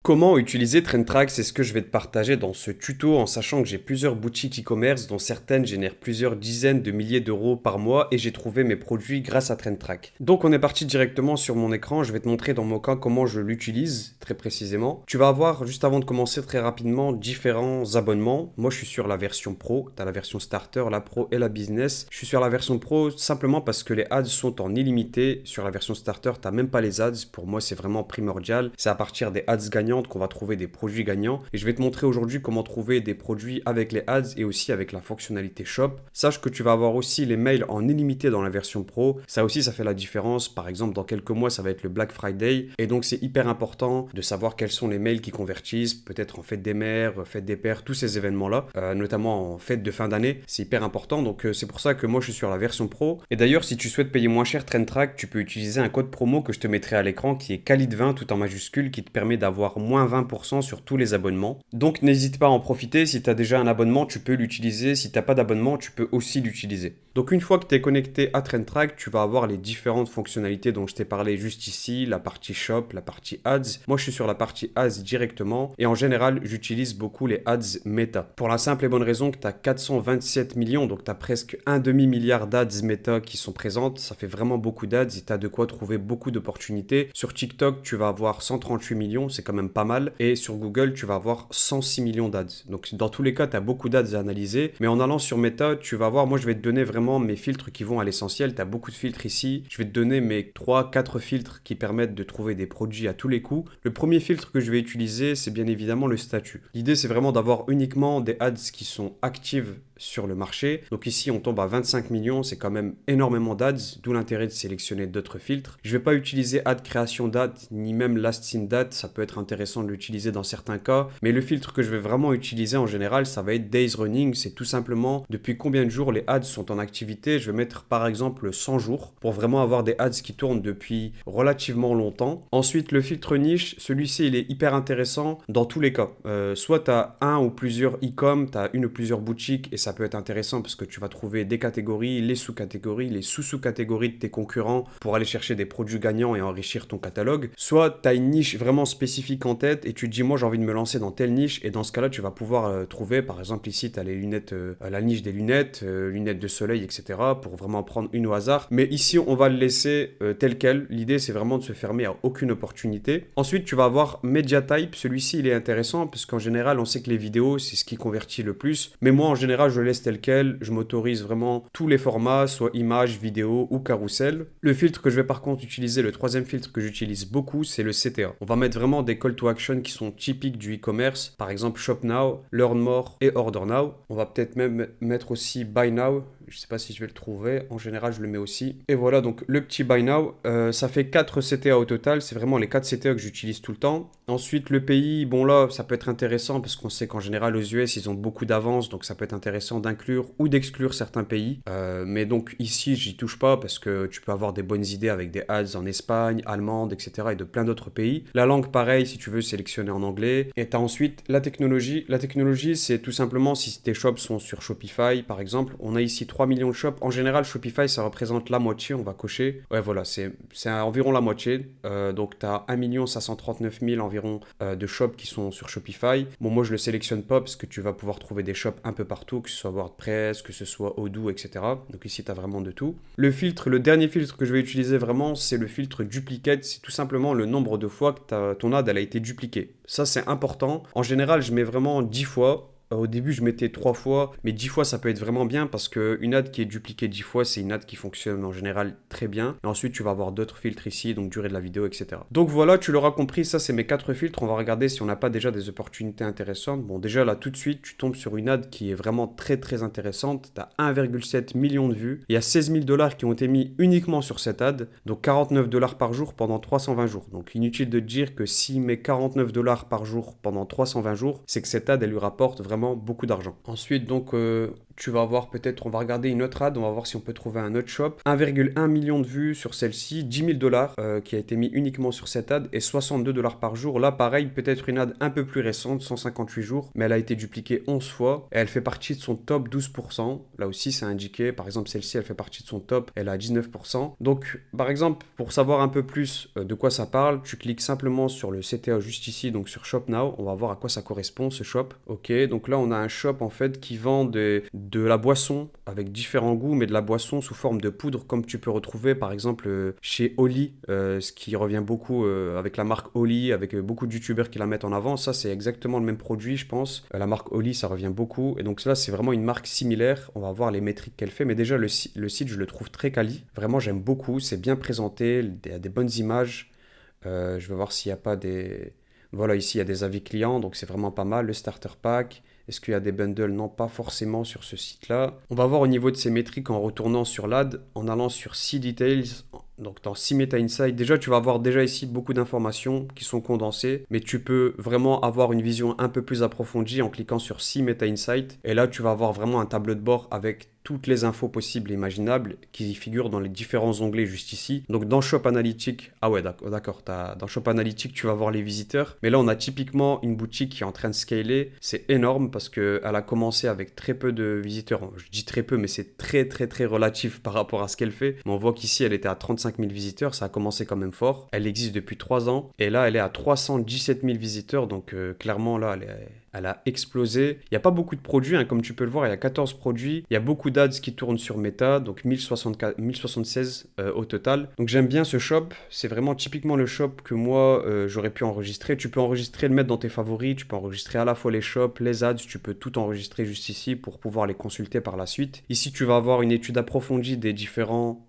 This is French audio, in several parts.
Comment utiliser TrendTrack? C'est ce que je vais te partager dans ce tuto en sachant que j'ai plusieurs boutiques e-commerce dont certaines génèrent plusieurs dizaines de milliers d'euros par mois et j'ai trouvé mes produits grâce à TrendTrack. Donc on est parti directement sur mon écran, je vais te montrer dans mon cas comment je l'utilise très précisément. Tu vas avoir juste avant de commencer très rapidement différents abonnements. Moi je suis sur la version Pro, tu as la version Starter, la Pro et la Business. Je suis sur la version Pro simplement parce que les ads sont en illimité. Sur la version Starter, tu n'as même pas les ads. Pour moi c'est vraiment primordial. C'est à partir des ads gagnantes qu'on va trouver des produits gagnants. Et je vais te montrer aujourd'hui comment trouver des produits avec les ads et aussi avec la fonctionnalité Shop. Sache que tu vas avoir aussi les mails en illimité dans la version Pro. Ça aussi, ça fait la différence. Par exemple, dans quelques mois, ça va être le Black Friday. Et donc, c'est hyper important de savoir quels sont les mails qui convertissent, peut-être en fête des mères, fête des pères, tous ces événements-là, notamment en fête de fin d'année. C'est hyper important. Donc, c'est pour ça que moi, je suis sur la version Pro. Et d'ailleurs, si tu souhaites payer moins cher TrendTrack, tu peux utiliser un code promo que je te mettrai à l'écran qui est Khalid20 tout en majuscule qui te permet d'avoir moins 20% sur tous les abonnements. Donc n'hésite pas à en profiter, si tu as déjà un abonnement, tu peux l'utiliser, si tu n'as pas d'abonnement, tu peux aussi l'utiliser. Donc une fois que tu es connecté à TrendTrack, tu vas avoir les différentes fonctionnalités dont je t'ai parlé juste ici, la partie Shop, la partie Ads. Moi je suis sur la partie Ads directement et en général j'utilise beaucoup les Ads Meta. Pour la simple et bonne raison que tu as 427 millions, donc tu as presque un demi-milliard d'Ads Meta qui sont présentes, ça fait vraiment beaucoup d'Ads et tu as de quoi trouver beaucoup d'opportunités. Sur TikTok tu vas avoir 138 millions, c'est quand même pas mal. Et sur Google, tu vas avoir 106 millions d'ads. Donc dans tous les cas, tu as beaucoup d'ads à analyser. Mais en allant sur Meta, tu vas voir, moi je vais te donner vraiment mes filtres qui vont à l'essentiel. Tu as beaucoup de filtres ici. Je vais te donner mes 3-4 filtres qui permettent de trouver des produits à tous les coups. Le premier filtre que je vais utiliser, c'est bien évidemment le statut. L'idée, c'est vraiment d'avoir uniquement des ads qui sont actives sur le marché. Donc ici, on tombe à 25 millions, c'est quand même énormément d'ads, d'où l'intérêt de sélectionner d'autres filtres. Je ne vais pas utiliser ad création date, ni même last in date, ça peut être intéressant de l'utiliser dans certains cas, mais le filtre que je vais vraiment utiliser en général, ça va être days running, c'est tout simplement depuis combien de jours les ads sont en activité. Je vais mettre par exemple 100 jours pour vraiment avoir des ads qui tournent depuis relativement longtemps. Ensuite, le filtre niche, celui-ci, il est hyper intéressant dans tous les cas. Soit tu as un ou plusieurs e-com, tu as une ou plusieurs boutiques et ça peut être intéressant parce que tu vas trouver des catégories, les sous-catégories, les sous-sous-catégories de tes concurrents pour aller chercher des produits gagnants et enrichir ton catalogue. Soit tu as une niche vraiment spécifique en tête et tu te dis moi j'ai envie de me lancer dans telle niche et dans ce cas-là tu vas pouvoir trouver par exemple ici tu as les lunettes, la niche des lunettes, lunettes de soleil etc. pour vraiment prendre une au hasard. Mais ici on va le laisser tel quel. L'idée c'est vraiment de se fermer à aucune opportunité. Ensuite tu vas avoir Media Type. Celui-ci il est intéressant parce qu'en général on sait que les vidéos c'est ce qui convertit le plus. Mais moi en général je le laisse tel quel. Je m'autorise vraiment tous les formats, soit images, vidéo ou carrousel. Le filtre que je vais par contre utiliser, le troisième filtre que j'utilise beaucoup, c'est le CTA. On va mettre vraiment des call to action qui sont typiques du e-commerce. Par exemple Shop Now, Learn More et Order Now. On va peut-être même mettre aussi Buy Now. Je ne sais pas si je vais le trouver. En général, je le mets aussi. Et voilà, donc le petit Buy Now, ça fait 4 CTA au total. C'est vraiment les 4 CTA que j'utilise tout le temps. Ensuite, le pays, bon là, ça peut être intéressant parce qu'on sait qu'en général, aux US, ils ont beaucoup d'avance. Donc, ça peut être intéressant d'inclure ou d'exclure certains pays. Mais donc, ici, j'y touche pas parce que tu peux avoir des bonnes idées avec des ads en Espagne, allemande, etc. et de plein d'autres pays. La langue, pareil, si tu veux sélectionner en anglais. Et tu as ensuite la technologie. La technologie, c'est tout simplement si tes shops sont sur Shopify, par exemple. On a ici 3 millions de shops. En général, Shopify, ça représente la moitié. On va cocher. Ouais, voilà, c'est environ la moitié. Donc, tu as 1 539 000 environ de shops qui sont sur Shopify. Bon, moi, je le sélectionne pas parce que tu vas pouvoir trouver des shops un peu partout, que ce soit WordPress, que ce soit Odoo, etc. Donc, ici, tu as vraiment de tout. Le dernier filtre que je vais utiliser vraiment, c'est le filtre duplicate. C'est tout simplement le nombre de fois que ton ad elle a été dupliquée. Ça, c'est important. En général, je mets vraiment 10 fois. Au début, je mettais 3 fois, mais 10 fois, ça peut être vraiment bien parce qu'une ad qui est dupliquée 10 fois, c'est une ad qui fonctionne en général très bien. Et ensuite, tu vas avoir d'autres filtres ici, donc durée de la vidéo, etc. Donc voilà, tu l'auras compris, ça, c'est mes 4 filtres. On va regarder si on n'a pas déjà des opportunités intéressantes. Bon, déjà, là, tout de suite, tu tombes sur une ad qui est vraiment très, très intéressante. Tu as 1,7 million de vues. Il y a 16 000 $ qui ont été mis uniquement sur cette ad, donc 49 $ par jour pendant 320 jours. Donc, inutile de te dire que s'il met 49 $ par jour pendant 320 jours, c'est que cette ad, elle lui rapporte vraiment beaucoup d'argent. Ensuite, donc, tu vas avoir peut-être, on va regarder une autre ad, on va voir si on peut trouver un autre shop. 1,1 million de vues sur celle-ci, 10 000 dollars qui a été mis uniquement sur cette ad et 62 dollars par jour. Là, pareil, peut-être une ad un peu plus récente, 158 jours, mais elle a été dupliquée 11 fois et elle fait partie de son top 12%. Là aussi, c'est indiqué. Par exemple, celle-ci, elle fait partie de son top, elle est à 19%. Donc, par exemple, pour savoir un peu plus de quoi ça parle, tu cliques simplement sur le CTA juste ici, donc sur Shop Now. On va voir à quoi ça correspond, ce shop. Ok, donc là, on a un shop en fait qui vend de la boisson avec différents goûts, mais de la boisson sous forme de poudre, comme tu peux retrouver par exemple chez Oli, ce qui revient beaucoup avec la marque Oli, avec beaucoup de youtubeurs qui la mettent en avant. Ça, c'est exactement le même produit, je pense. La marque Oli, ça revient beaucoup. Et donc là, c'est vraiment une marque similaire. On va voir les métriques qu'elle fait. Mais déjà, le site, je le trouve très quali. Vraiment, j'aime beaucoup. C'est bien présenté. Il y a des bonnes images. Je vais voir s'il n'y a pas des... Voilà, ici, il y a des avis clients. Donc, c'est vraiment pas mal. Le starter pack. Est-ce qu'il y a des bundles? Non, pas forcément sur ce site-là. On va voir au niveau de ces métriques en retournant sur l'ad, en allant sur See Details, donc dans See Meta Insight. Déjà, tu vas avoir déjà ici beaucoup d'informations qui sont condensées, mais tu peux vraiment avoir une vision un peu plus approfondie en cliquant sur See Meta Insight. Et là, tu vas avoir vraiment un tableau de bord avec toutes les infos possibles et imaginables qui figurent dans les différents onglets juste ici. Donc dans Shop Analytics, ah ouais d'accord, dans Shop Analytics tu vas voir les visiteurs, mais là on a typiquement une boutique qui est en train de scaler, c'est énorme parce qu'elle a commencé avec très peu de visiteurs, je dis très peu mais c'est très relatif par rapport à ce qu'elle fait, mais on voit qu'ici elle était à 35 000 visiteurs, ça a commencé quand même fort, elle existe depuis 3 ans et là elle est à 317 000 visiteurs, donc clairement là elle a explosé. Il n'y a pas beaucoup de produits, hein, comme tu peux le voir, il y a 14 produits. Il y a beaucoup d'ads qui tournent sur Meta, donc 1076 au total. Donc j'aime bien ce shop, c'est vraiment typiquement le shop que moi j'aurais pu enregistrer. Tu peux enregistrer, le mettre dans tes favoris, tu peux enregistrer à la fois les shops, les ads, tu peux tout enregistrer juste ici pour pouvoir les consulter par la suite. Ici tu vas avoir une étude approfondie des différents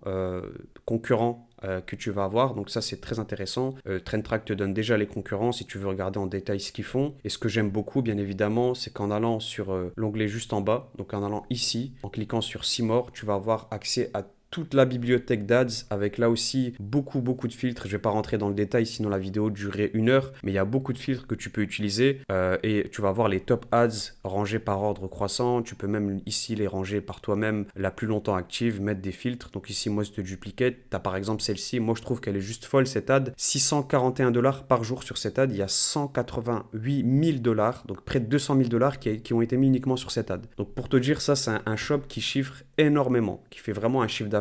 concurrents que tu vas avoir, donc ça c'est très intéressant. TrendTrack te donne déjà les concurrents si tu veux regarder en détail ce qu'ils font, et ce que j'aime beaucoup bien évidemment c'est qu'en allant sur l'onglet juste en bas, donc en allant ici, en cliquant sur See More, tu vas avoir accès à toute la bibliothèque d'ads avec là aussi beaucoup de filtres. Je vais pas rentrer dans le détail sinon la vidéo durerait 1 heure, mais il y a beaucoup de filtres que tu peux utiliser et tu vas voir les top ads rangés par ordre croissant. Tu peux même ici les ranger par toi-même, la plus longtemps active, mettre des filtres. Donc ici moi c'est duplicate, tu as par exemple celle-ci, moi je trouve qu'elle est juste folle cette ad, 641 dollars par jour sur cette ad, il y a 188 000 dollars, donc près de 200 000 dollars qui ont été mis uniquement sur cette ad. Donc pour te dire ça c'est un shop qui chiffre énormément, qui fait vraiment un chiffre d'affaires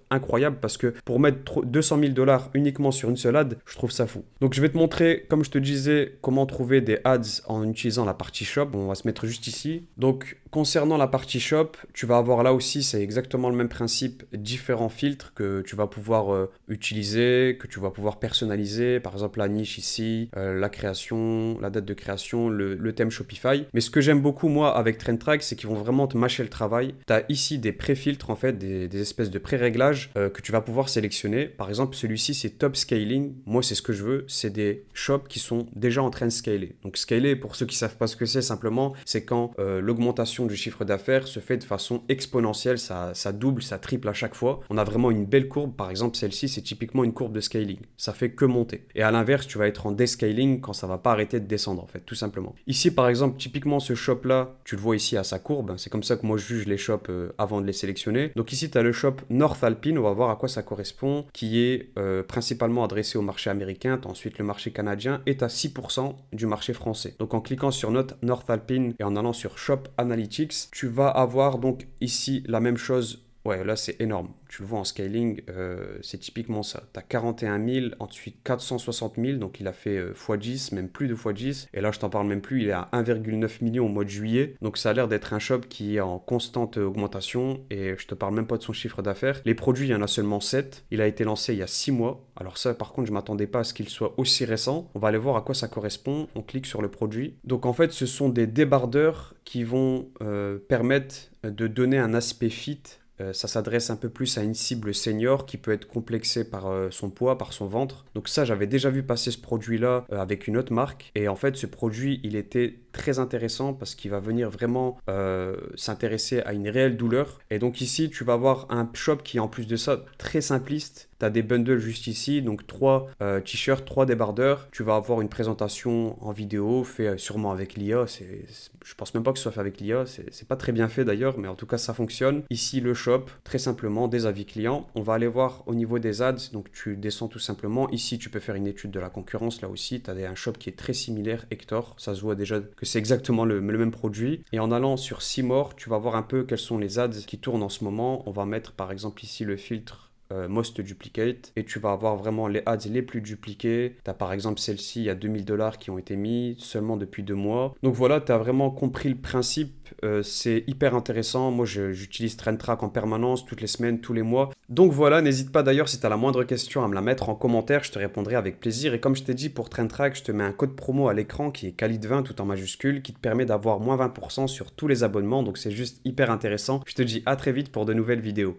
incroyable parce que pour mettre 200 000 dollars uniquement sur une seule ad, je trouve ça fou. Donc je vais te montrer, comme je te disais, comment trouver des ads en utilisant la partie shop. On va se mettre juste ici. Donc concernant la partie shop, tu vas avoir là aussi, c'est exactement le même principe, différents filtres que tu vas pouvoir utiliser, que tu vas pouvoir personnaliser. Par exemple la niche ici, la création, la date de création, le thème Shopify. Mais ce que j'aime beaucoup moi avec TrendTrack, c'est qu'ils vont vraiment te mâcher le travail. Tu as ici des pré-filtres en fait, des espèces de pré-réglages que tu vas pouvoir sélectionner. Par exemple, celui-ci, c'est Top Scaling. Moi, c'est ce que je veux. C'est des shops qui sont déjà en train de scaler. Donc, scaler, pour ceux qui ne savent pas ce que c'est, simplement, c'est quand l'augmentation du chiffre d'affaires se fait de façon exponentielle. Ça double, ça triple à chaque fois. On a vraiment une belle courbe. Par exemple, celle-ci, c'est typiquement une courbe de scaling. Ça fait que monter. Et à l'inverse, tu vas être en descaling quand ça va pas arrêter de descendre, en fait, tout simplement. Ici, par exemple, typiquement, ce shop-là, tu le vois ici à sa courbe. C'est comme ça que moi, je juge les shops avant de les sélectionner. Donc ici, tu as le shop North Alpine, on va voir à quoi ça correspond, qui est principalement adressé au marché américain, tu as ensuite le marché canadien et tu as 6% du marché français. Donc en cliquant sur North Alpine et en allant sur Shop Analytics, tu vas avoir donc ici la même chose. Ouais, là c'est énorme. Tu le vois en scaling, c'est typiquement ça. Tu as 41 000, ensuite 460 000, donc il a fait x10, même plus de x10. Et là, je t'en parle même plus, il est à 1,9 million au mois de juillet. Donc ça a l'air d'être un shop qui est en constante augmentation et je te parle même pas de son chiffre d'affaires. Les produits, il y en a seulement 7. Il a été lancé il y a 6 mois. Alors ça, par contre, je ne m'attendais pas à ce qu'il soit aussi récent. On va aller voir à quoi ça correspond. On clique sur le produit. Donc en fait, ce sont des débardeurs qui vont permettre de donner un aspect fit. Ça s'adresse un peu plus à une cible senior qui peut être complexée par son poids, par son ventre. Donc ça, j'avais déjà vu passer ce produit-là avec une autre marque. Et en fait, ce produit, il était très intéressant parce qu'il va venir vraiment s'intéresser à une réelle douleur. Et donc ici, tu vas avoir un shop qui est en plus de ça très simpliste. tu as des bundles juste ici, donc 3 t-shirts, 3 débardeurs. Tu vas avoir une présentation en vidéo, fait sûrement avec l'IA. Je pense même pas que ce soit fait avec l'IA, c'est pas très bien fait d'ailleurs, mais en tout cas ça fonctionne. Ici le shop, très simplement, des avis clients. On va aller voir au niveau des ads, donc tu descends tout simplement. Ici tu peux faire une étude de la concurrence, là aussi tu as un shop qui est très similaire, Hector. Ça se voit déjà que c'est exactement le même produit. Et en allant sur See More, tu vas voir un peu quels sont les ads qui tournent en ce moment. On va mettre par exemple ici le filtre Most Duplicate et tu vas avoir vraiment les ads les plus dupliqués. Tu as par exemple celle-ci, il y a $2000 qui ont été mis seulement depuis 2 mois. Donc voilà, tu as vraiment compris le principe. C'est hyper intéressant. Moi, j'utilise TrendTrack en permanence, toutes les semaines, tous les mois. Donc voilà, n'hésite pas d'ailleurs si tu as la moindre question à me la mettre en commentaire, je te répondrai avec plaisir. Et comme je t'ai dit, pour TrendTrack, je te mets un code promo à l'écran qui est Khalid20 tout en majuscule, qui te permet d'avoir moins 20% sur tous les abonnements. Donc c'est juste hyper intéressant. Je te dis à très vite pour de nouvelles vidéos.